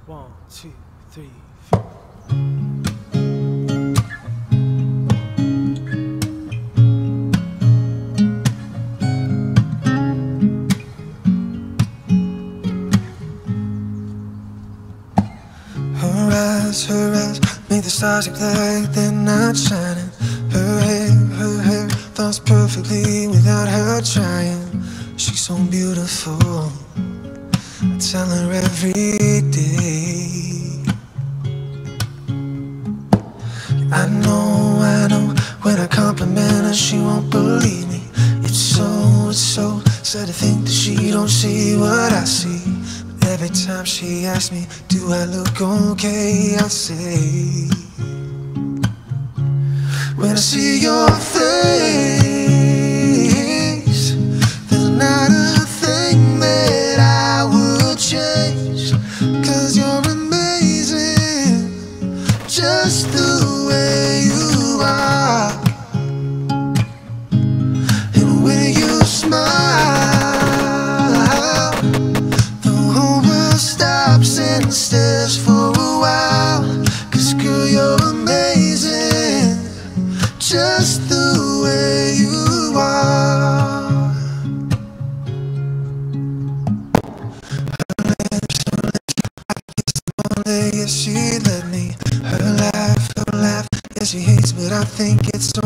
One, two, three, four. Her eyes make the stars look like they're not shining. Her hair falls perfectly without her trying. She's so beautiful, I tell her every day. I know, when I compliment her she won't believe me. It's so sad to think that she don't see what I see. But every time she asks me, do I look okay, I say, when I see your face, there's not a thing that I would change. 'Cause you're amazing, just the way you are. And when you smile, the whole world stops and stares for a while. 'Cause girl, you're amazing, just the way you are. Yes, she let me. Her laugh, yeah, she hates, but I think it's so